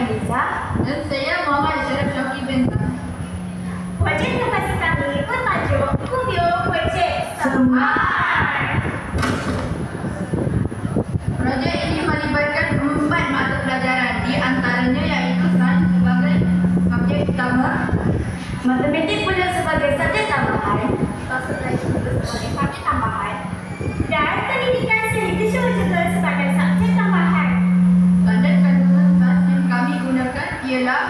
Eliza. Dan saya Muhammad Syarif Syafri Bentang. Projek inovasi kami bertajuk Kubio Projek Semar. Projek ini melibatkan 4 mata pelajaran, di antaranya iaitu sains sebagai subjek utama, Matematik pula sebagai subjek tambahan. Bahasa Melayu pula sebagai subjek tambahan. Dan pendidikan seni visual juga sebagai subjek tambahan. Standard kandungan gas yang kami gunakan ialah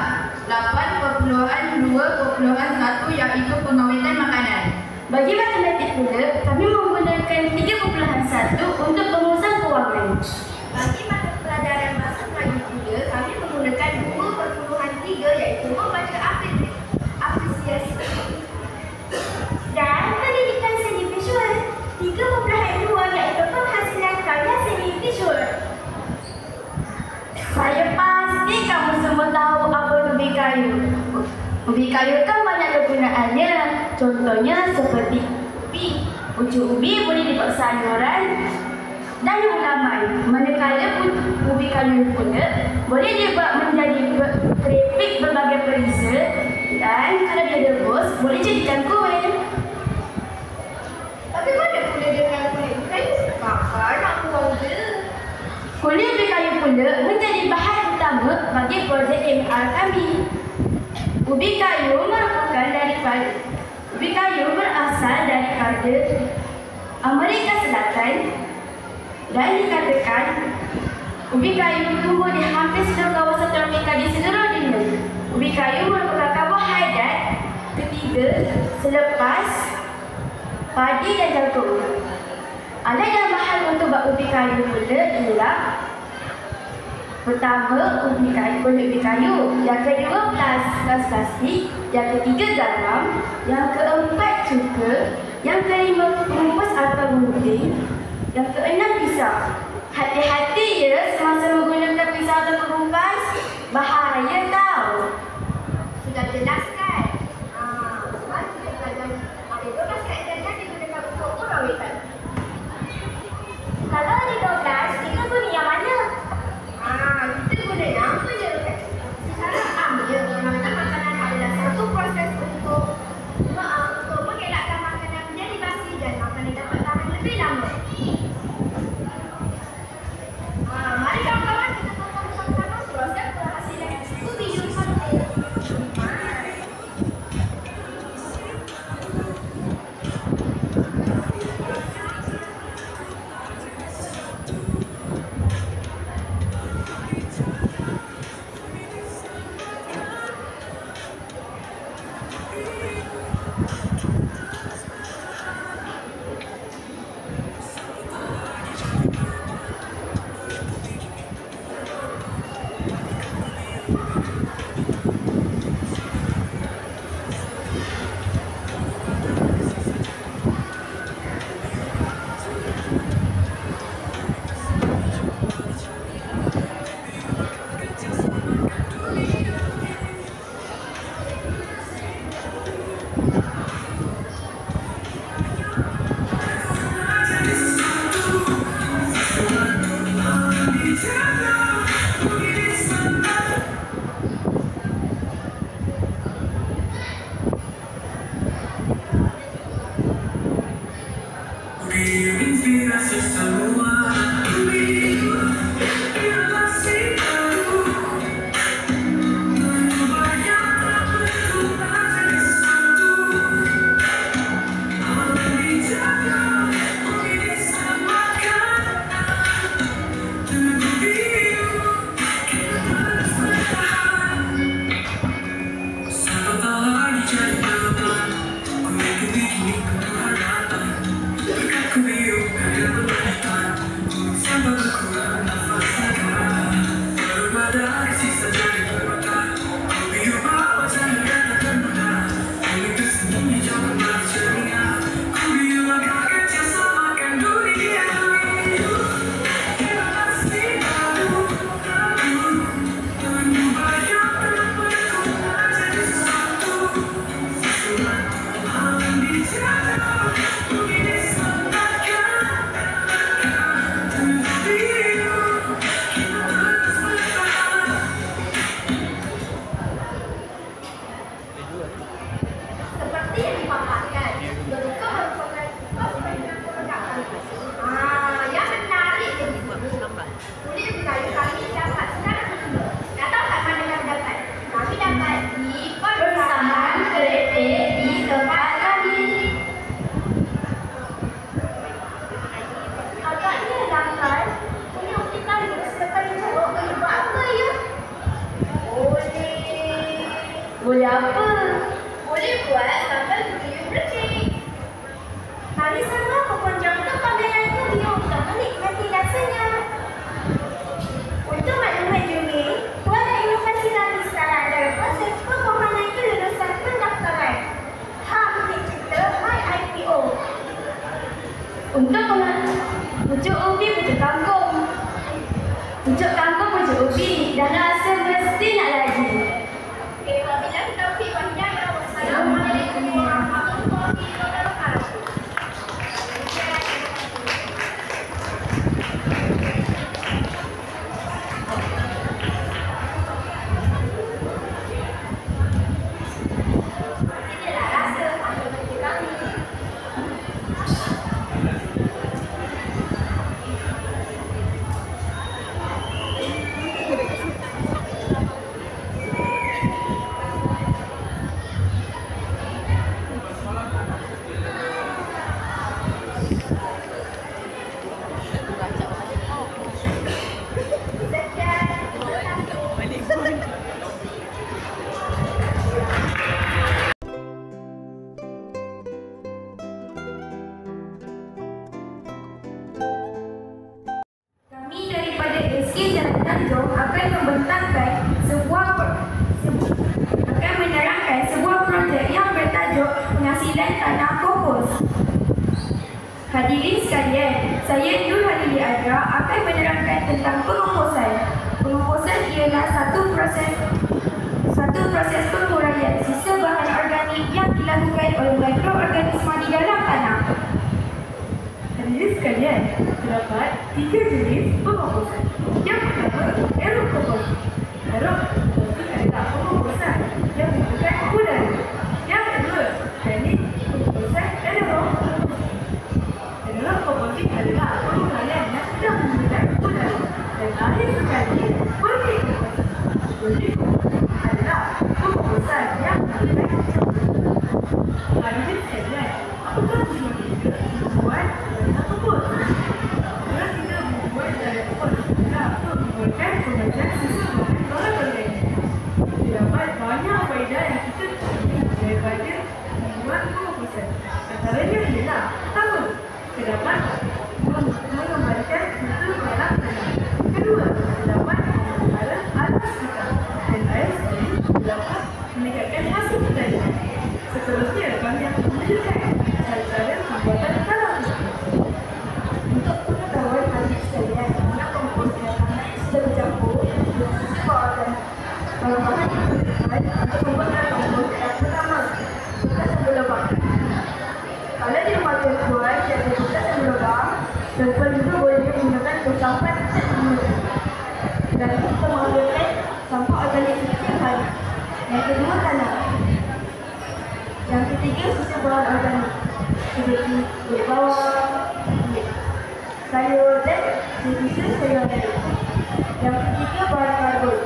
8.2.1 iaitu pengawetan makanan. Bagi matematik pula, kami menggunakan 3.1 untuk pengurusan kewangan. Bagi mata pelajaran bahasa Melayu pula, kami menggunakan 2.3 iaitu membaca apresiasi. Dan pendidikan seni visual 3.2 iaitu penghasilan karya seni visual. Saya pasti kamu semua tahu apa itu ubi kayu. Ubi kayu kan banyak kegunaannya. Contohnya seperti ubi. Pucuk ubi boleh dibuat sayuran dan halaman. Manakala ubi kayu pula boleh dibuat menjadi keripik berbagai perisa, dan kalau dia rebus boleh jadikan kuih. Tapi mana pula dengan kulit kayu? Kakak nak buang je. Kulit ubi kayu pula menjadi bahan utama bagi projek MR kami. Ubi kayu berasal daripada Amerika Selatan dan dikatakan ubi kayu tumbuh di hampir seluruh kawasan tropika di seluruh dunia. Ubi kayu merupakan karbohidrat ketiga selepas padi dan jagung. Alat dan bahan untuk buat ubi kayu pula ialah: pertama, kulit ubi kayu. Yang kedua, gas plastik. Yang ketiga, garam. Yang keempat, cuka. Yang kelima, pengupas atau gunting. Yang keenam, pisau. Hati-hati ya semasa menggunakan pisau atau pengupas. Bahaya tau. Sudah jelas kan? Mari kita belajar. Ada 12 kaedah yang digunakan untuk perawitan. Kalau ada 12, kita guna yang mana? Kita guna yang apa je? Secara ambil, perawitan makanan adalah satu proses untuk mengelakkan makanan menjadi basi dan makanan dapat tahan lebih lama. Mari kawan-kawan kita tonton bersama-sama proses penghasilan ubi kayu. Kerana semesti nak lagi. Okey, wabillahi taufiq wal hidayah. Wassalamualaikum warahmatullahi wabarakatuh. Inilah rasa anggota kami. Kami daripada SK Jalan Tanjung akan membentangkan akan menerangkan sebuah projek yang bertajuk Penghasilan Tanah Kompos. Hadirin sekalian, saya Nur Halili Adra akan menerangkan tentang pengomposan. Pengomposan ialah satu proses penguraian sisa bahan organik yang dilakukan oleh mikroorganisma di dalam tanah. Hadirin sekalian, terdapat 3 jenis pengomposan. Yang pertama, aerokompost. Aerokompost adalah pengomposan yang menggunakan udara. Yang kedua, teknik pengomposan anaerob. Aerokompost adalah penguraian yang tidak menggunakan udara. Dan akhir sekali, vermikompost. Vermikompost adalah pengomposan yang menggunakan udara. Hadirin sekalian, apakah tujuan kita membuat tanah kompos? Kalau kita membuat tanah kompos, kita akan membuatkan pengajian sisa bahan organik. Terdapat banyak faedah yang kita dapat daripada membuat pengomposan. Antaranya ialah pertama, terdapat mengembalikan mutu dalam tanah. Kedua, terdapat memelihara alas kita dan air sendiri dapat meningkatkan hasil pertanian. Seterusnya, kami akan menunjukkan cara-cara pembuatan tanah kompos. Untuk pengetahuan adik sekalian, tanah kompos adalah tanah yang sudah bercampur dengan sisa bahan bahan yang digunakan untuk membuat tanah kompos yang pertama, bekas yang berlubang. Kalau di rumah tuan tiada bekas yang berlubang, tuan juga boleh menggunakan sampah tidak digunakan. Dan kita menggunakan sampah organik setiap hari. Yang kedua, tanah. Yang ketiga, sisa bahan organik seperti kulit bawang, sayur dan sisa sayur organik. Yang ketiga, bahan karbon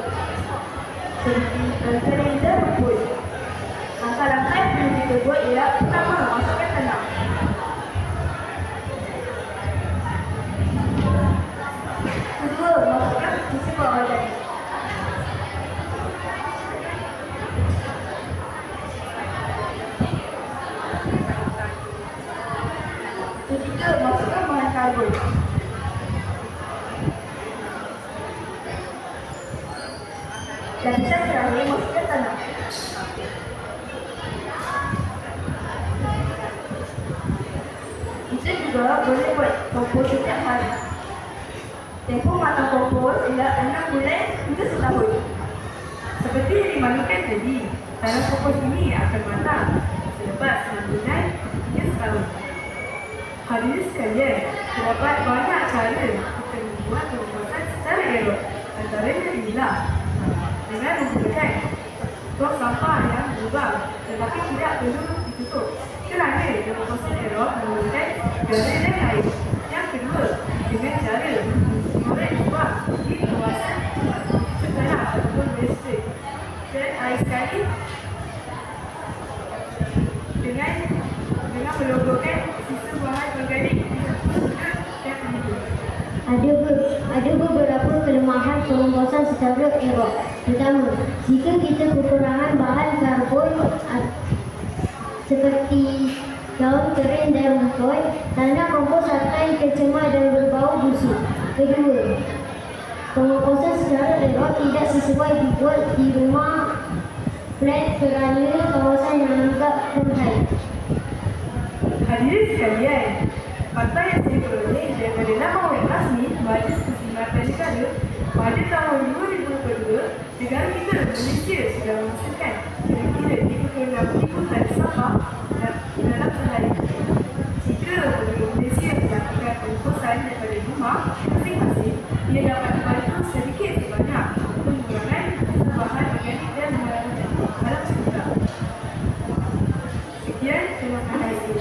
seperti glycerin dan rumput. Langkah-langkah yang perlu kita buat ialah pertama, masukkan tanah. Kedua, masukkan sisa bahan organik. Ketiga, masukkan bahan karbon. Dan yang terakhir, masukkan tanah. Kita juga boleh buat kompos setiap hari. Tempoh matang kompos ialah 6 bulan hingga setahun. Seperti yang dimaklumkan tadi, tanah kompos ini akan matang selepas 6 bulan hingga setahun. Hadirin sekalian, terdapat banyak cara kita membuat pengomposan secara elok. Antaranya ialah dengan menggunakan tong sampah yang berlubang tetapi tidak perlu ditutup kerana pengomposan elok menggunakan gaya dan air. Yang kedua, dengan cara mengorek lubang di kawasan tanah ataupun wastage. Dan air sekali dengan melogokan sisa bahan organik dan penyidik. Ada beberapa kelemahan pengomposan secara elok. Pertama, jika kita kekurangan bahan karbon seperti daun kering dan rumput, tanah kompos akan tercemar dan berbau busuk. Kedua, pengomposan secara elok tidak sesuai dibuat di rumah flat kerana kawasan yang agak perhai. Hadirin sekalian, fakta yang saya peroleh daripada laman web rasmi Majlis Perkhidmatan Negara pada tahun 2022 Negara kita, Malaysia, sudah menghasilkan kira-kira 36 liputan sampah dalam sehari. Jika penduduk Malaysia melakukan pengkosan daripada rumah masing-masing, ia dapat membantu sedikit sebanyak pengurangan sampahan organik dan mengurangi alam sekitar. Sekian, terima kasih.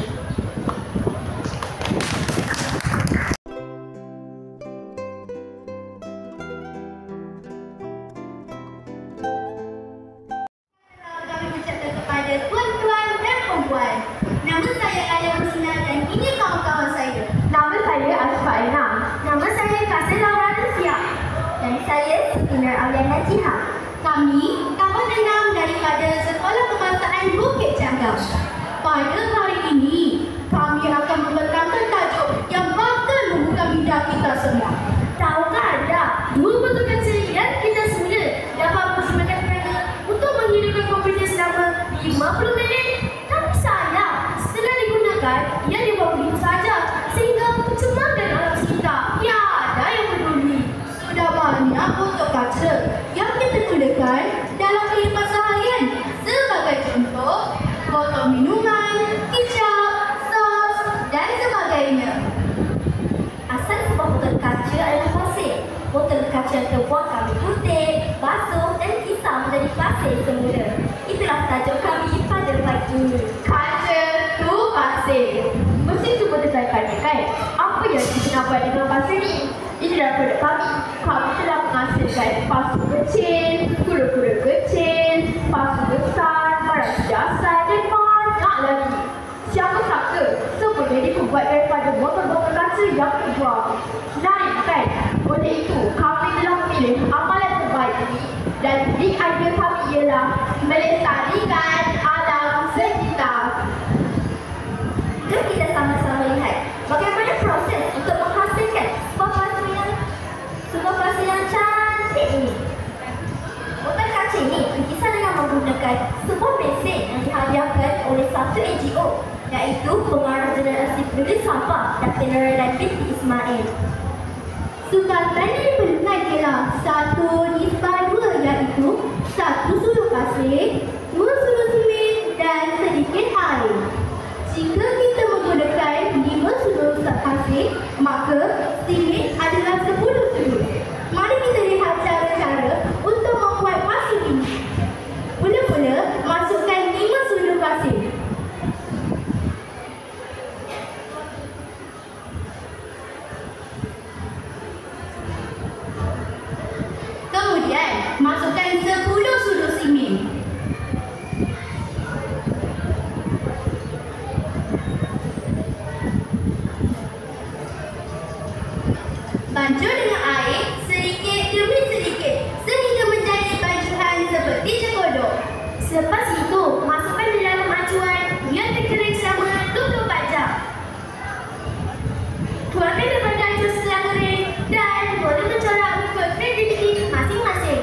Kami ucapkan kepada tuan-tuan dan perempuan. Nama saya Alia Husna dan ini kawan-kawan saya. Nama saya Asfa Aina. Nama saya Kasih Laura Nusia. Dan saya Sukinar Aliana Jiha. Kami kawan enam daripada Sekolah Kebangsaan Bukit Canggam. Pada hari ini, kami akan membentangkan tajuk yang bakal membuka bidang kita semua. Tahukah anda, dua botol kaca yang kita semula dapat mempersembahkan tenaga untuk menghidupkan komputer selama 50 minit? Tapi sayang, setelah digunakan, ia dibuang begitu saja sehingga mencemarkan alam sekitar. Tiada yang peduli. Sudah banyak botol kaca yang kita gunakan dalam kehidupan seharian. Sebagai contoh, botol minuman, kicap, sos dan sebagainya. Asal sebuah botol kaca adalah pasir. Botol kaca yang terbuang kami kutip, basuh dan kisar menjadi pasir semula. Itulah tajuk kami pada pagi ini. Kaca tu pasir. Mesti cuba tertanya kan, apa yang kita buat dengan pasir ni? Ini adalah produk kami. Kami telah menghasilkan pasu kecil, kura-kura kecil, pasu besar, barang jasa dan banyak lagi. Siapa sangka semuanya dibuat daripada botol-botol kaca yang terbuang. Menarik kan? Oleh itu, kami telah memilih amalan terbaik ini dan idea kami ialah melestarikan alam sekitar. Jom kita sama-sama lihat bagaimana proses untuk menghasilkan sebuah pasir yang cantik ini. Botol kaca ini dikisar dengan menggunakan sebuah mesin yang dihadiahkan oleh satu NGO, iaitu Pengarah Generasi Peduli Sampah Dr. Nurailan binti Ismail. Sukatan yang diperlukan ialah 1:2, iaitu 1 suluh pasir, 2 suluh semen dan sedikit air. Jika kita menggunakan 5 suluh pasir, maka semen adalah 10 suluh. Mari kita lihat cara-cara untuk membuat pasir ini. Mula-mula, masukkan 5 suluh pasir. Kemudian, masukkan 10 suluh semen. Bancuh dengan air sedikit demi sedikit sehingga menjadi bancuhan seperti cekodok. Selepas itu, masukkan di dalam acuan yang terkering selama 24 jam. Keluarkan daripada acuan setelah kering dan boleh mencorak mengikut kreativiti masing-masing.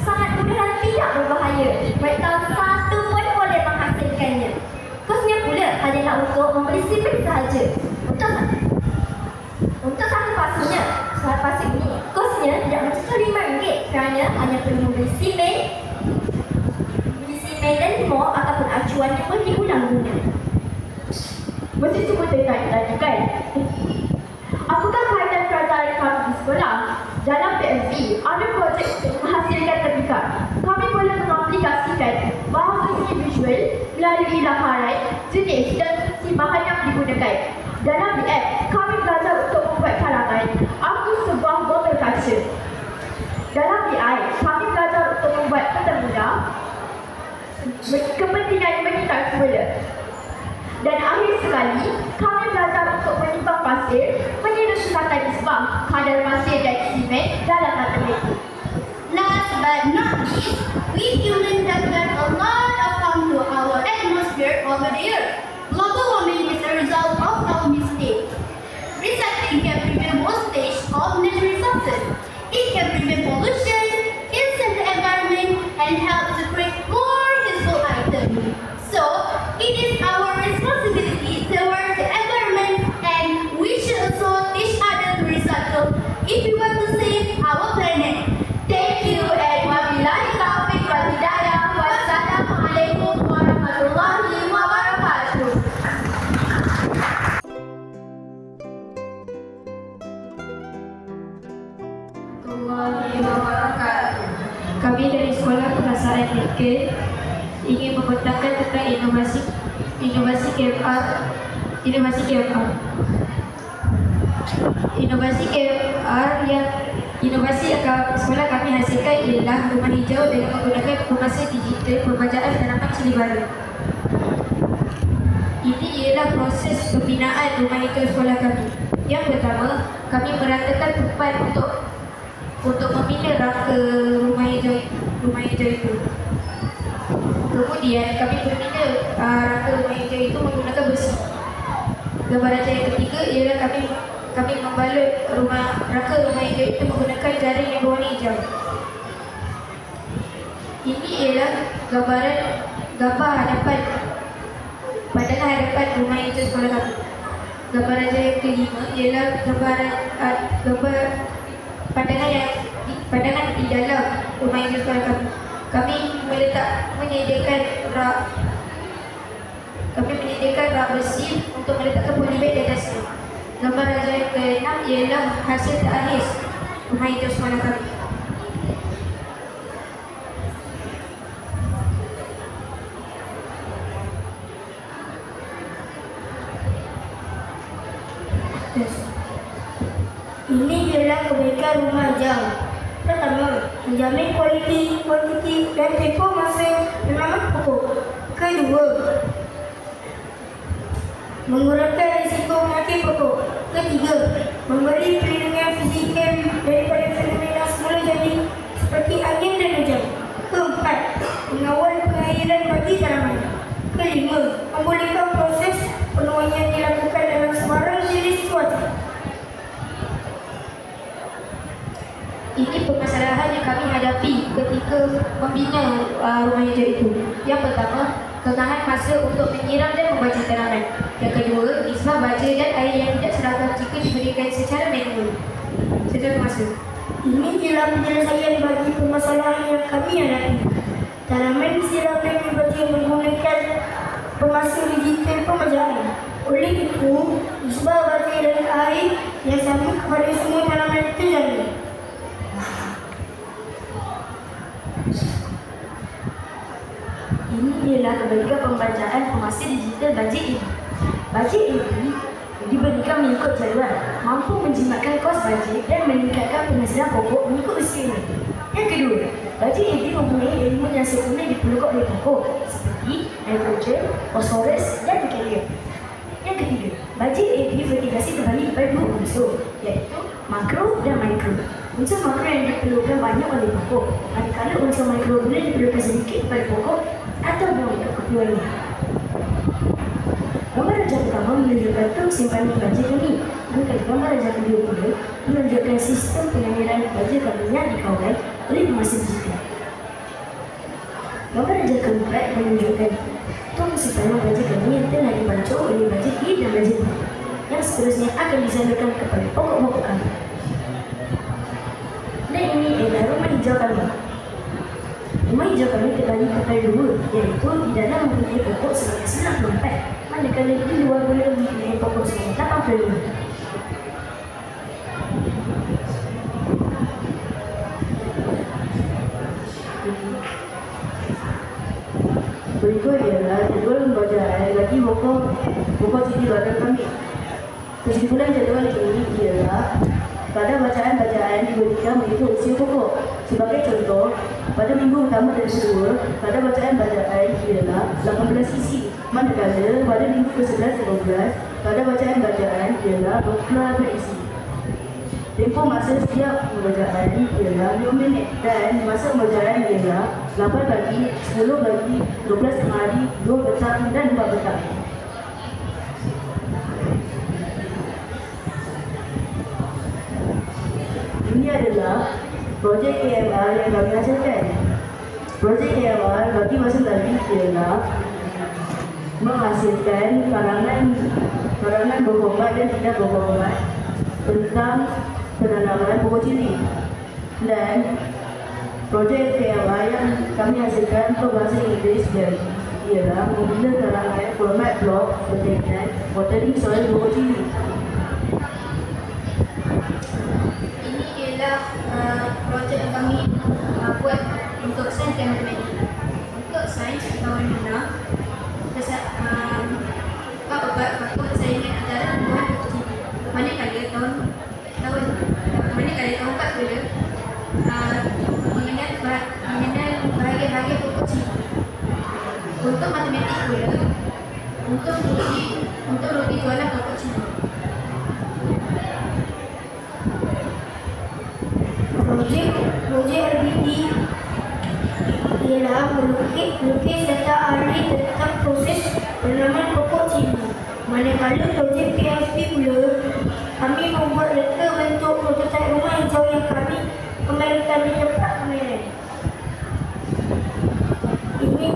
Sangat mudah dan tidak berbahaya. Mereka satu pun boleh menghasilkannya. Kosnya pula hanyalah untuk membeli semen sahaja. Untuk satu pasir ini, kosnya tidak mencapai RM5 kerana hanya perlu membeli semen dan limau ataupun acuan yang pun diulang guna. Mesti cuba tanya kan? Apakah kaitan kerajaan kami di sekolah? Dalam PSB, ada projek untuk menghasilkan terpikat. Kami boleh mengaplikasikan bahasa seni visual melalui laparan, jenis dan fungsi bahan yang digunakan. Dalam BF, kami belajar untuk membuat karangan aku sebuah botol kaca. Dalam BI, kami belajar untuk membuat peta muda kepentingan mengikat semula. Dan akhir sekali, kami belajar untuk menimbang pasir, mengira kesatan nisbah, kadar pasir dan semen dalam matematik. Last but not least, we humans have done a lot of harm to our atmosphere over the years. Global warming is a result of our mistakes. Recycling can prevent wastage of natural resources. It can prevent pollution, cleanse the environment, and help to create more useful items. So, it is our responsibility towards the environment, and we should also teach Ken ingin membentangkan tentang inovasi KMR. Inovasi KMR yang sekolah kami hasilkan ialah rumah hijau dengan menggunakan pemasan digital pembacaan tanaman cili baru. Ini ialah proses pembinaan rumah hijau sekolah kami. Yang pertama, kami meratakan tempat untuk membina rangka rumah hijau itu. Kemudian kami membina rangka rumah hijau itu menggunakan besi. Gambaran yang ketiga ialah kami membalut rangka rumah hijau itu menggunakan jaring yang berwarna hijau. Ini ialah gambar pandangan hadapan rumah hijau sekolah kami. Gambaran yang kelima ialah gambar pandangan di dalam rumah hijau sekolah kami. Kami menyediakan rak besi untuk meletakkan polybag di atasnya. Gambar yang ke-6 ialah hasil terakhir rumah hijau sekolah kami. Ini ialah kebaikan rumah hijau. Pertama, menjamin kuantiti dan tempoh masa penanaman pokok. Kedua, mengurangkan risiko mati pokok. Ketiga, memberi perlindungan fizikal daripada fenomena semula jadi seperti angin dan hujan. Keempat, mengawal pengairan bagi tanaman. Kelima, membolehkan proses penuaian dilakukan dalam sembarang jenis cuaca. Ini permasalahan yang kami hadapi ketika membina rumah hijau itu. Yang pertama, kekurangan masa untuk menyiram dan membaca tanaman. Yang kedua, nisbah baja dan air yang tidak seragam jika diberikan secara manual. Secara masa. Ini ialah penyelesaian bagi permasalahan yang kami hadapi. Tanaman disiram dan dibaca menggunakan pemasuk digital pembacaan. Oleh itu, nisbah baja dan air yang sama kepada semua tanaman terjaga. Ini ialah kebaikan pembacaan pemasan digital bajet ini. Bajet ini diberikan mengikut jadual, mampu menjimatkan kos bajet dan meningkatkan penghasilan pokok mengikut usia ini. Yang kedua, bajet ini mempunyai elemen yang sempurna diperlukan oleh pokok seperti nitrogen, fosforus dan kalium. Yang ketiga, bajet ini vertigasi terbagi pada dua unsur, iaitu makro dan mikro. Unsur makro yang diperlukan banyak oleh pokok, manakala unsur mikro boleh diperlukan sedikit pada pokok atau buang keperluan ini. Gambar rajah pertama menunjukkan tong simpanan baja kami. Maka gambar rajah kedua pula menunjukkan sistem pengairan baja kami yang dikawal oleh pemasok digital. Gambar rajah keempat menunjukkan tong simpanan baja kami yang telah dibancur oleh baja A dan baja B, yang seterusnya akan disalurkan kepada pokok-pokok kami. Dan ini adalah rumah hijau kami. Rumah hijau kami terbagi kepada dua, iaitu di dalam mempunyai pokok sebanyak 94, manakala di luar boleh mempunyai pokok sebanyak 85. Berikut ialah jadual pembacaan bagi pokok cili baru kami. Kesimpulan jadual ini ialah pada bacaan-bacaan diberikan mengikut usia pokok. Sebagai contoh, pada minggu pertama dan kedua, pada bacaan-bacaan ialah 18 sisi. Manakala pada minggu ke-11 dan 12, pada bacaan-bacaan ialah 12 isi. Tempoh masa setiap pembacaan ialah 5 minit dan masa pembacaan ialah 8 pagi, 10 pagi, 12 tengah hari, 2 petang dan 4 petang. Ini adalah projek KMR yang kami hasilkan. Projek KMR bagi masa tadi ialah menghasilkan karangan berhormat dan tidak berhormat tentang penanaman pokok cili. Dan projek KMR yang kami hasilkan untuk bahasa Inggeris ialah membina karangan format blok berkaitan watering soil pokok cili. Projek yang kami buat untuk sains dan matematik. sains di tahun 6. Faktor persaingan antara tumbuhan pokok cili. Manakala tahun 4 mengenal bahagian-bahagian pokok cili. Untuk matematik pula, untuk rugi jualan pokok cili. Projek RBD ialah melukis data ahli tentang proses penanaman pokok cili. Manakala projek PFP pula, kami membuat reka bentuk prototipe rumah hijau yang kami pamerkan di tempat pameran. Ini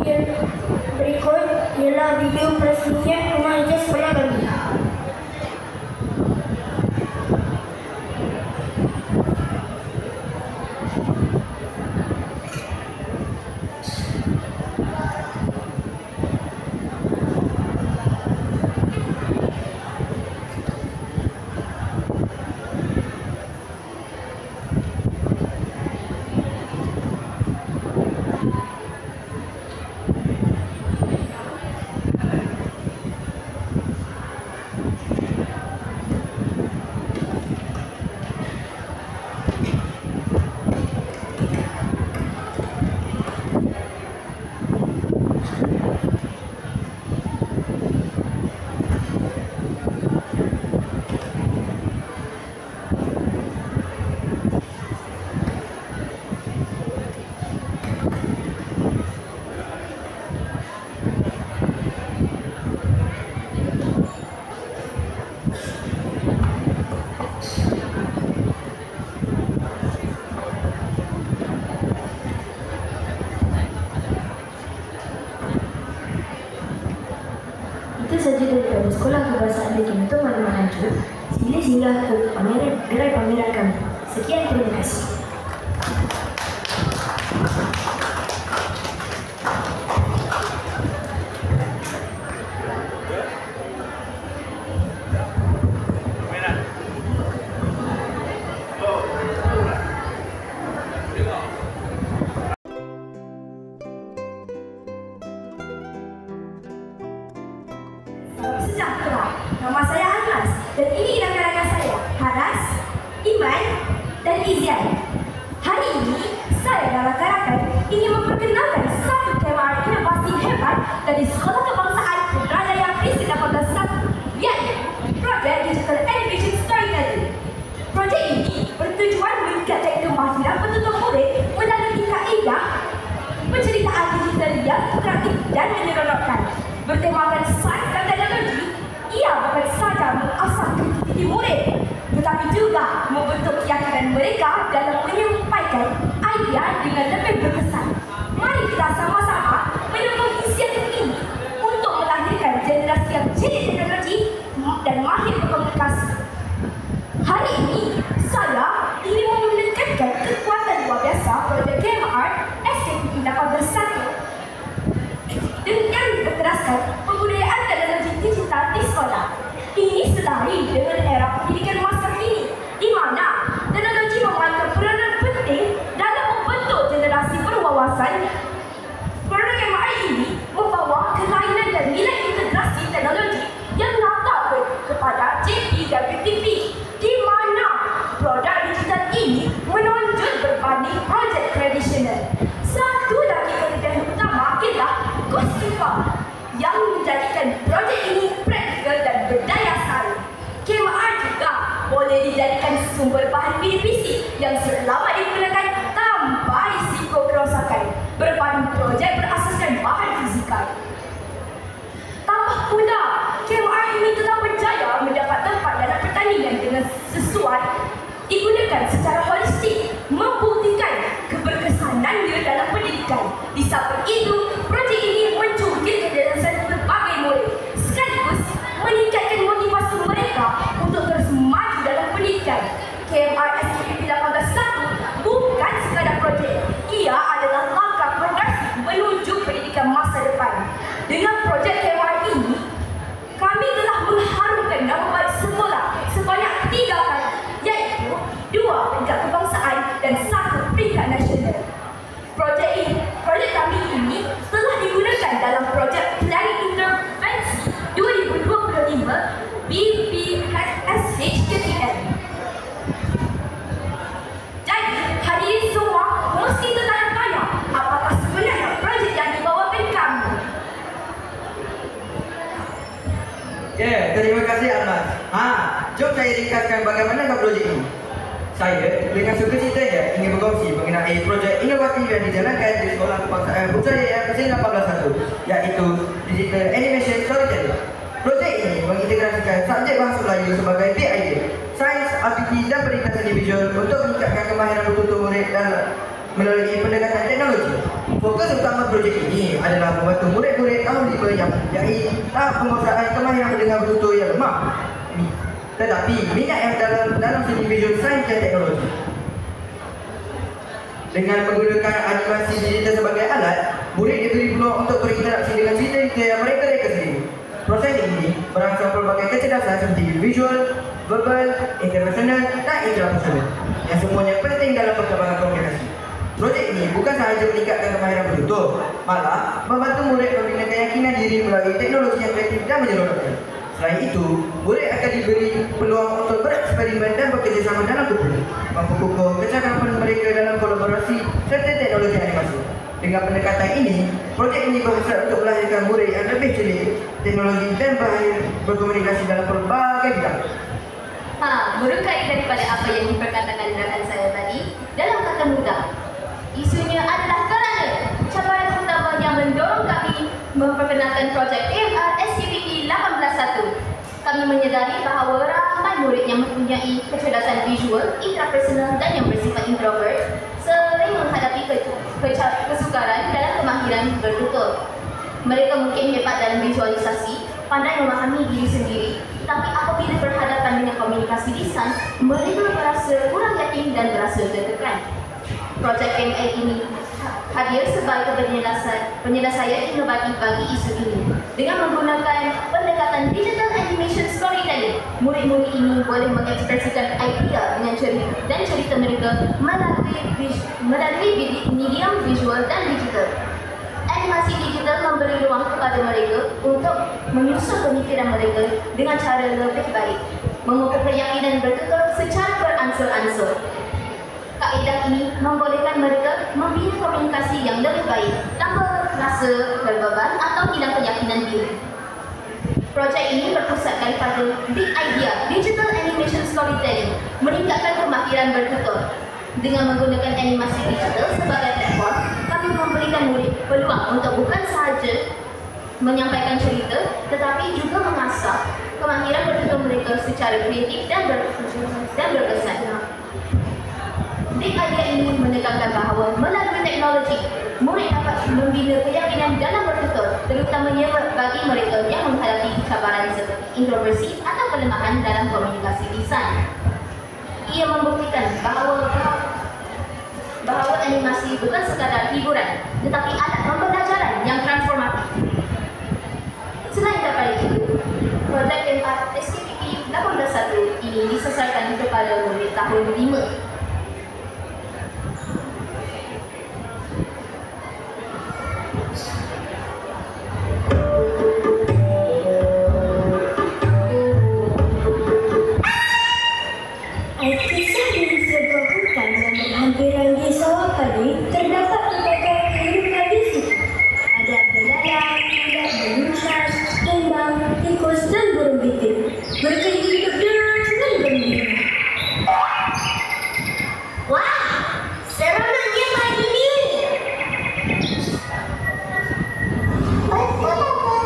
berikut ialah video peresmian rumah hijau sekolah kami. Itu saja daripada Sekolah Kebahasaan Begin untuk maklumat lanjut. Sila singgah ke gerai pameran kami. Sekian, terima kasih. Sejahtera. Nama saya Hanas dan ini rakan-rakan saya, Hanas, Iman dan Izian. Hari ini, saya dan rakan-rakan ingin memperkenalkan satu tema inovasi hebat dari Sekolah Kebangsaan Putrajaya P18 iaitu Projek Digital Animation Storytelling. Projek ini bertujuan meningkatkan kemahiran penutur murid melalui kaedah penceritaan digital yang interaktif dan menyeronokkan. Bertemakan sains dan teknologi, ia bukan sahaja mengasah kreativiti murid, tetapi juga membentuk keyakinan mereka dalam menyampaikan idea dengan lebih berkesan. Mari kita sama-sama menyokong inisiatif ini untuk melahirkan generasi yang jeli teknologi dan mahir berkomunikasi. Hari ini, saya ingin menekankan kekuatan luar biasa projek KMR SKP18 dengan berteraskan pembudayaan teknologi digital di sekolah. Ini selari dengan era pendidikan masa kini, di mana teknologi memainkan peranan penting dalam membentuk generasi berwawasan. Program KMR ini membawa kelainan dan nilai integrasi teknologi yang nyata kepada JP dan PTP, di mana produk digital ini menonjol berbanding projek tradisional. Satu lagi kelebihan utama ialah kos sifat yang menjadikan projek ini praktikal dan berdaya saing. KMR juga boleh dijadikan sumber bahan PDPC yang selama digunakan tanpa risiko kerosakan berbanding projek berasaskan bahan fizikal. Tambah pula, KMR ini telah berjaya mendapat tempat dalam pertandingan dengan sesuai digunakan secara holistik, membuktikan keberkesanannya dalam pendidikan. Di samping itu, projek ini mencungkil kecerdasan berbagai murid, sekaligus meningkatkan motivasi mereka untuk terus maju dalam pendidikan. KMR SKP18 bukan sekadar projek, ia adalah langkah progresif menuju pendidikan masa depan. Dengan projek KMR ini, kami telah mengharumkan nama baik sekolah sebanyak 3 kali, iaitu 2 peringkat kebangsaan dan 1 peringkat nasional. Projek kami ini Ya, terima kasih Almas. Jom saya ringkaskan bagaimana projek ini. Saya dengan sukacitanya ingin berkongsi mengenai projek inovatif yang dijalankan di Sekolah Kebangsaan Putrajaya Pesing 181, iaitu Digital Animation Storytelling. Projek ini mengintegrasikan subjek bahasa Melayu sebagai PID, sains, RPT dan perintah seni visual untuk meningkatkan kemahiran bertutur murid dan melalui pendekatan teknologi. Fokus utama projek ini adalah membantu murid-murid tahun 5 yang mempunyai tahap penguasaan kemahiran mendengar bertutur yang lemah, tetapi minat yang dalam seni visual, sains dan teknologi. Dengan menggunakan animasi digital sebagai alat, murid diberi peluang untuk berinteraksi dengan cerita-cerita yang mereka reka sendiri. Proses ini berangsur pelbagai kecerdasan seperti visual, verbal, interpersonal dan intrapersonal yang semuanya penting dalam perkembangan komunikasi. Projek ini bukan sahaja meningkatkan kemahiran bertutur, malah membantu murid membina keyakinan diri melalui teknologi yang kreatif dan menyeronokkan. Selain itu, murid akan diberi peluang untuk bereksperimen dan bekerjasama dalam kumpulan, memperkukuh kecakapan mereka dalam kolaborasi serta teknologi animasi. Dengan pendekatan ini, projek ini berhasrat untuk melahirkan murid yang lebih celik, teknologi dan mahir berkomunikasi dalam berbagai bidang. Berkait daripada apa yang diperkatakan rakan saya tadi, dalam kata mudah, isunya adalah kerana cabaran utama yang mendorong kami memperkenalkan projek AMR SKPP 181. Kami menyedari bahawa ramai murid yang mempunyai kecerdasan visual, intrapersonal dan yang bersifat introvert sering menghadapi kesukaran dalam kemahiran bertutur. Mereka mungkin hebat dalam visualisasi, pandai memahami diri sendiri, tapi apabila berhadapan dengan komunikasi lisan, mereka merasa kurang yakin dan berasa tertekan. Projek AMR ini hadir sebagai penyelesaian inovatif bagi isu ini. Dengan menggunakan pendekatan digital animation storytelling, murid-murid ini boleh mengekspresikan idea dengan cerita mereka melalui medium visual dan digital. Animasi digital memberi ruang kepada mereka untuk menyusun pemikiran mereka dengan cara lebih baik, memupuk keyakinan bertutur secara beransur-ansur. Kaedah ini membolehkan mereka membina komunikasi yang lebih baik tanpa rasa terbeban atau hilang keyakinan diri. Projek ini berpusatkan pada big idea digital animation storytelling, meningkatkan kemahiran bertutur. Dengan menggunakan animasi digital sebagai platform, kami memberikan murid peluang untuk bukan sahaja menyampaikan cerita, tetapi juga mengasah kemahiran bertutur mereka secara kreatif dan berkesan. Big idea ini menekankan bahawa melalui teknologi, murid dapat membina keyakinan dalam bertutur, terutamanya bagi mereka yang menghadapi cabaran seperti introversi atau kelemahan dalam komunikasi lisan. Ia membuktikan bahawa animasi bukan sekadar hiburan, tetapi alat pembelajaran yang transformatif. Selain daripada itu, projek AMR SKPP 181 ini disasarkan kepada murid tahun 5. Hampiran di sawah padi terdapat berbagai kehidupan di situ. Ada belalang, kuda, belusan, kumbang, tikus dan burung bitin. Mereka hidup dengan gembira. Wah, seronoknya pagi ni. Betul apa?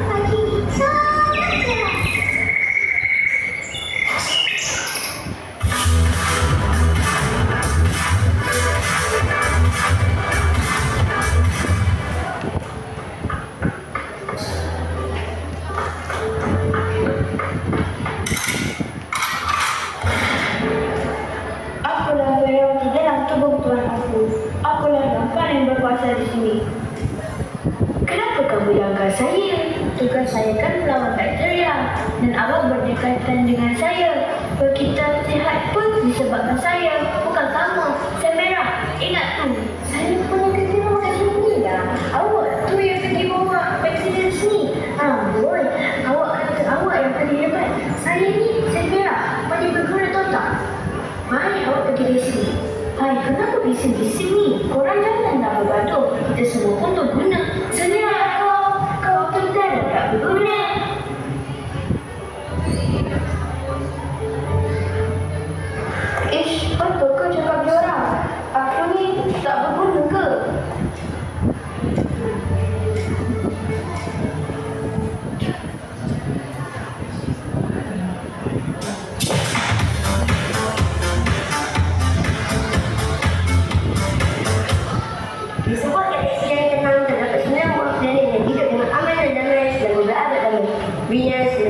Pagi ni sangat cerah. Akulah Berawati dalam tubuh Tuan aku. Akulah Rampan yang berkuasa di sini. Kenapa kamu langgar saya? Tugas saya kan melawan bakteria dan awak berdekatan dengan saya. Kita sihat pun disebabkan saya, bukan kamu. Saya merah. Ingat tu. Saya punya ketiga macam ni lah. Awak tu yang pergi bawa presiden sini. Boy, awak kata awak yang paling hebat. Saya ni, saya merah. Banyak berguna tahu tak? Mari awak pergi di sini. Hai, kenapa bising-bising ni? Korang janganlah bergaduh. Kita semua pun berguna. Senyap kau. Kau tentara tak berguna.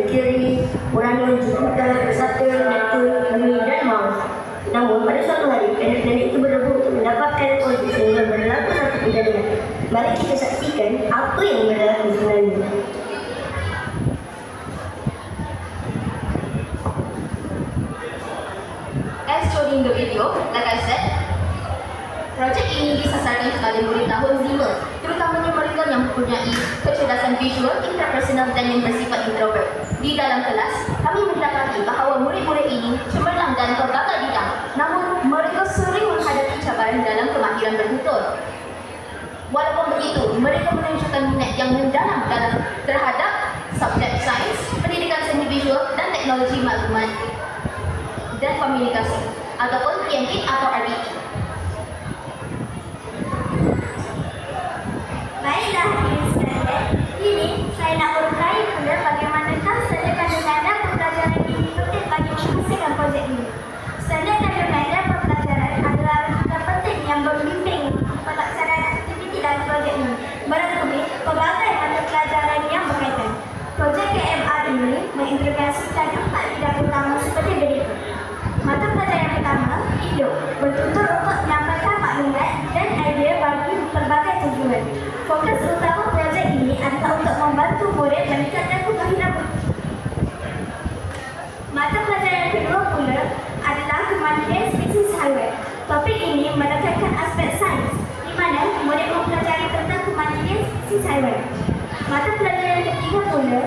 Mercury, Uranus, Jupiter, Saturn, Neptune, Bumi dan Mars. Namun pada suatu hari, planet-planet itu berebut untuk mendapatkan orbit sehingga berlaku satu kejadian. Mari kita saksikan apa yang berlaku sebenarnya. As shown in the video, like I said, projek ini disasarkan kepada murid tahun 5, terutamanya mereka yang mempunyai kecerdasan visual, intrapersonal dan yang bersifat introvert. Di dalam kelas, kami mendapati bahawa murid-murid ini cemerlang dalam pelbagai bidang, namun mereka sering menghadapi cabaran dalam kemahiran bertutur. Walaupun begitu, mereka menunjukkan minat yang mendalam terhadap subjek sains, pendidikan seni visual dan teknologi maklumat dan komunikasi ataupun PMP atau RBT. Baiklah hadirin sekalian, kini saya nak berkait pula bagaimanakah standard kandungan pembelajaran diikutkan bagi menghasilkan projek ini. Standard kandungan pembelajaran adalah rangka penting yang membimbing pelaksanaan aktiviti dalam projek ini, merangkumi pelbagai mata pelajaran yang berkaitan. Projek KMR ini mengintegrasikan 4 bidang utama seperti berikut. Mata pelajaran yang pertama, hidup, bertutur untuk menyampaikan maklumat dan idea bagi pelbagai tujuan. Fokus utama projek ini adalah untuk membantu murid meningkatkan kemahiran. Mata pelajaran yang kedua pula adalah kemandirian spesies haiwan. Topik ini menekankan aspek sains, di mana murid mempelajari tentang kemandirian spesies haiwan. Mata pelajaran yang ketiga pula,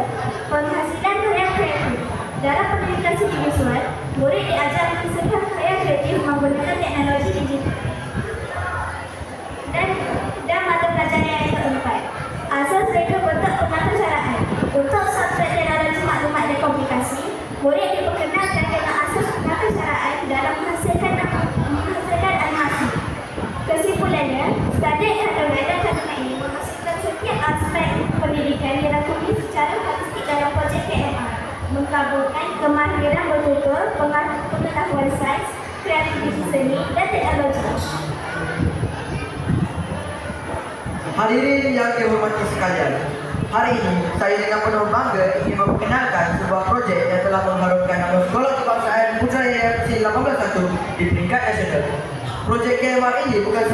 penghasilan karya kreatif. Dalam pendidikan seni visual, murid diajar menghasilkan karya kreatif menggunakan teknologi digital. Dan mata pelajaran yang keempat, asas reka bentuk pengacaraan. Untuk subjek teknologi maklumat dan komunikasi, murid diperkenalkan dengan asas pengacaraan dalam menghasilkan animasi. Kesimpulannya, standard kandungan dan kandungan ini menghasilkan setiap aspek pendidikan dirangkumi secara holistik dalam projek KMR, menggabungkan kemahiran bertutur, pengetahuan sains, kreativiti seni dan teknologi. Hadirin yang dihormati sekalian, hari ini saya dengan penuh bangga ingin memperkenalkan sebuah projek yang telah mengharumkan nama Sekolah Kebangsaan Putrajaya FC 181 di peringkat nasional. Projek KMR ini bukan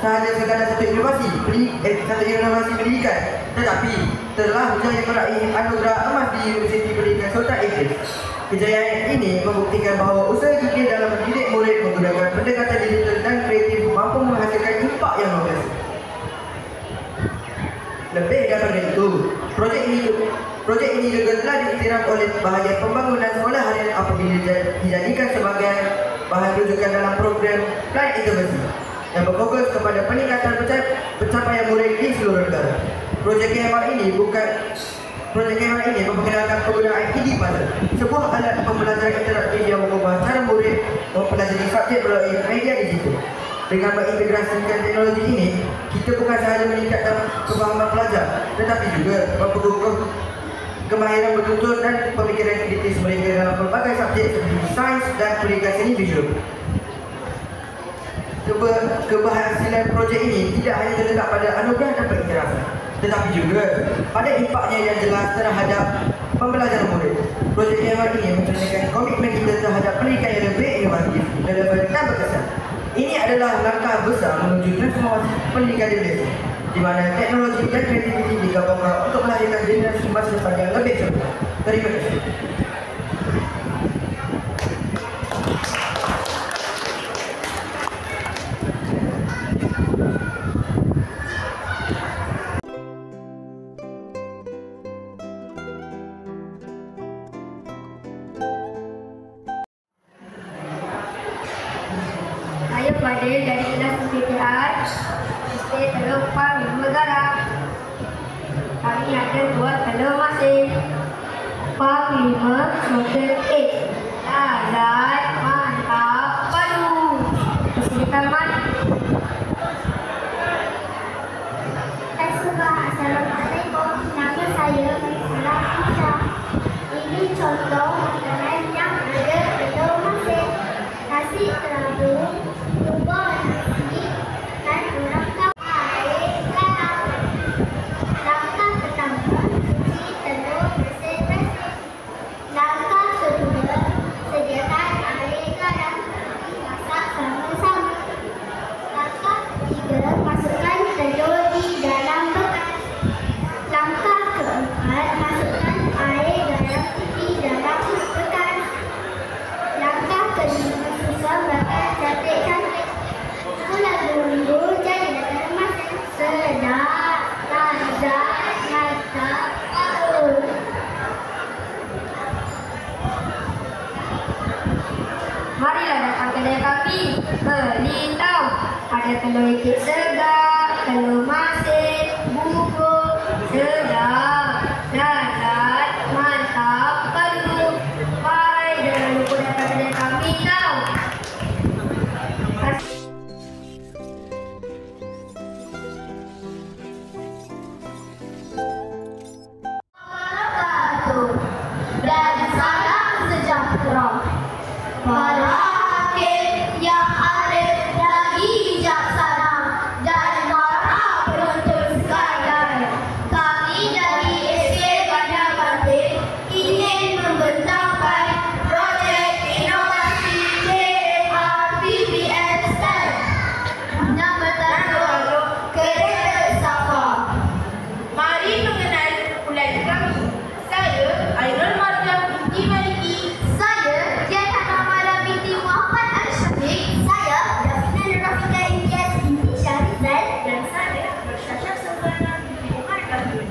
sahaja sekadar satu inovasi pendidikan, tetapi telah berjaya meraih anugerah emas di Universiti Pendidikan Sultan Idris. Kejayaan ini membuktikan bahawa usaha gigih dalam mendidik murid menggunakan pendekatan digital dan kreatif mampu menghasilkan impak yang luar biasa. Lebih daripada itu, projek ini juga telah diiktiraf oleh bahagian pembangunan sekolah harian apabila dijadikan sebagai bahan rujukan dalam program Planet Intervensi yang berfokus kepada peningkatan pencapaian murid di seluruh negara. Projek KMR ini memperkenalkan penggunaan Edipad, sebuah alat pembelajaran interaktif yang mengubah cara murid mempelajari subjek melalui media digital. Dengan mengintegrasikan teknologi ini, kita bukan sahaja meningkatkan kefahaman pelajar, tetapi juga memperkuat kemahiran bertutur dan pemikiran kritis mereka dalam pelbagai subjek seperti sains dan pendidikan seni visual. Keberhasilan projek ini tidak hanya terletak pada anugerah dan pengiktirafan, tetapi juga pada impaknya yang jelas terhadap pembelajaran murid. Projek KMR ini mencerminkan komitmen kita terhadap pendidikan yang lebih inovatif, relevan dan berkesan. Ini adalah langkah besar menuju transformasi pendidikan di Malaysia, di mana teknologi dan kreativiti digabungkan untuk melahirkan generasi masa depan yang lebih cerdas. Terima kasih. Saya Fadil dari kelas PPR SD Teluk Pang Negara. Kami akan buat telur masin Pang 5 semester A. Lazat, mantap, padu. Persilakan Mat. Assalamualaikum. Nama saya Islam Isha. Ini contoh makanan yang ada telur masin, nasi kerabu, bubur nasi dan merangkap air garam. Langkah pertama, cuci telur bersih-bersih. kedai kami beli tahu. Ada telur itik segar, telur masin, bubur, sedap, lezat, mantap, padu. Bye, jangan lupa datang kedai kami tahu. Dan salam sejahtera. Para hakim yang arif lagi bijaksana dan para penonton sekalian, kami dari SK Bandar Banting ingin membentangkan projek inovasi KMR-PBS STEM yang bertajuk Kereta Safa. Mari mengenal ulat kami. Saya Ainul Mariam binti Maliki. Saya Dian Hana Mara binti Muhammad Al-Syafiq. Saya Davina Rafika Imtiaz binti Syahrizal. Dan saya Bersyasha Sultana binti Umar Bahir.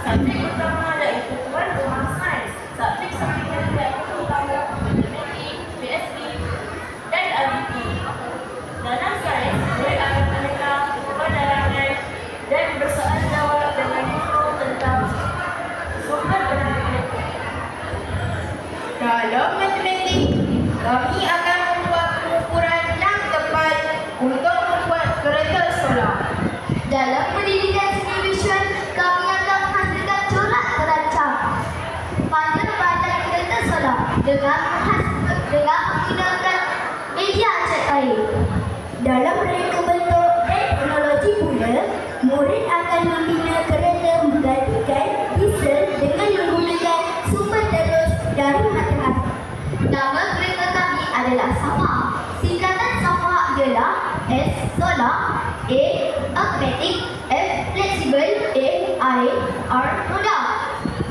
Subjek utama iaitu tuan rumah sains. Subjek sampingan iaitu utama matematik, PSB dan RBP. Dalam sains, boleh ada aneka penerangan dan bersoal jawab dengan info tentang sumber penelitian. Dalam matematik, kami akan membuat pengukuran yang tepat untuk membuat kereta solar. Dalam pendidikan seni visual, kami akan menghasilkan corak terancam pada badan kereta solar dengan menggunakan media cat air. Dalam reka bentuk dan teknologi pula, murid akan membina kereta menggantikan diesel dengan menggunakan sumber terus dari matahari. Nama kereta kami adalah Safa. Singkatan Safa ialah S solar, A magnetic, F flexible, A air, R roda.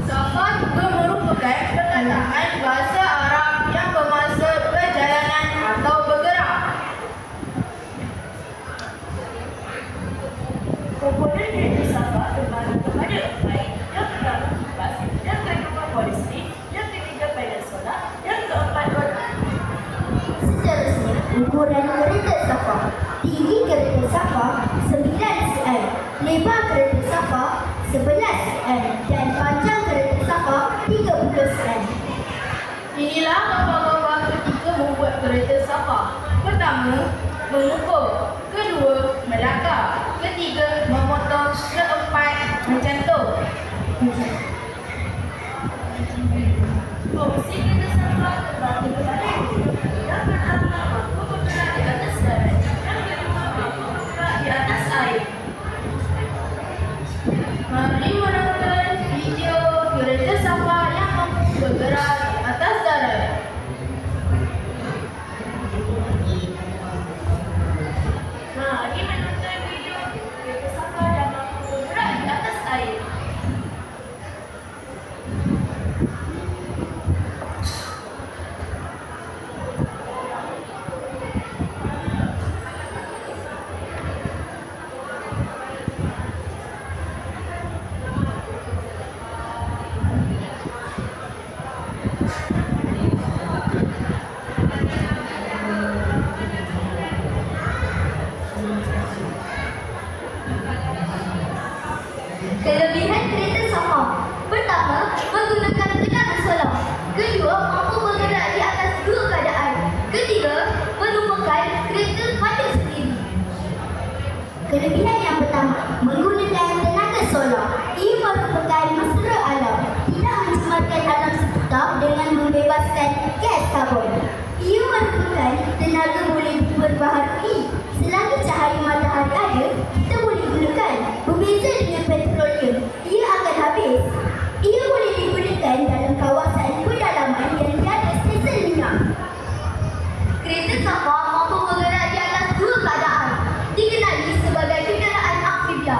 Safa juga merupakan perkataan bahasa Arab yang bermaksud perjalanan atau bergerak. Komponen kereta Safa terbagi kepada 4. Yang pertama kipas, yang kedua polistik, yang ketiga panel solar, yang keempat roda. Seterusnya, ukuran kereta Safa. Tinggi kereta Safa 9 cm, lebar kereta Safa 11 cm dan panjang kereta Safa 30 cm. Inilah baba-baba ketika membuat kereta Safa. Pertama, mengukur. Kedua, melakar. Ketiga, memotong. Keempat, mencantum. Fungsi kereta Safa terbagi kepada yang pertama, mampu bergerak di atas darat. Yang kedua, mampu bergerak di atas air. Mari menonton video kereta Safa yang mampu bergerak di atas darat. Mari menonton video kereta Safa yang mampu bergerak di atas air. Kelebihan kereta Safa. Pertama, menggunakan tenaga solar. Kedua, mampu bergerak di atas dua keadaan. Ketiga, merupakan kereta pada sendiri. Kelebihan yang pertama, menggunakan tenaga solar. Ia merupakan mesra alam, tidak mencemarkan alam sekitar dengan membebaskan gas karbon. Ia merupakan tenaga boleh diperbaharui. Selagi cahaya matahari ada, kita boleh gunakan. Berbeza dengan petroleum, ia akan habis. Ia boleh digunakan dalam kawasan pedalaman yang tiada stesen minyak. Kereta Safa mampu bergerak di atas dua keadaan. Dikenali sebagai kenderaan amfibia.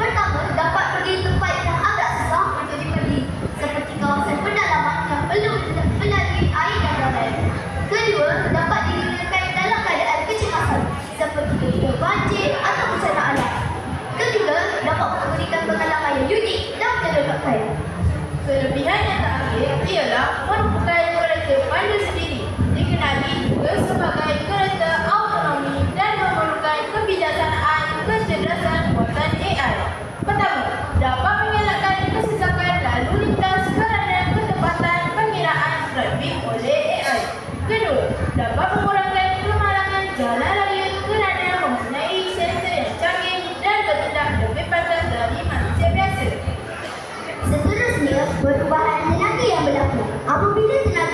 Pertama, dapat pergi tempat yang agak susah untuk dipergi, seperti kawasan pedalaman yang perlu melalui air dan darat. Kedua, dapat digunakan dalam keadaan kecemasan, seperti ketika banjir atau bencana alam. Ketiga, dapat memberikan pengalaman yang unik dan menyeronokkan. Kelebihan yang terakhir ialah merupakan kereta pandu sendiri. Dikenali juga sebagai kereta autonomi dan memerlukan kebijaksanaan kecerdasan buatan AI. Pertama, dapat mengelakkan kesesakan lalu lintas kerana ketepatan pengiraan driving oleh AI. Kedua, dapat mengurangkan kemalangan jalan raya kerana mempunyai sensor yang canggih dan bertindak lebih pantas dari manusia biasa. Seterusnya, perubahan tenaga yang berlaku. Apabila tenaga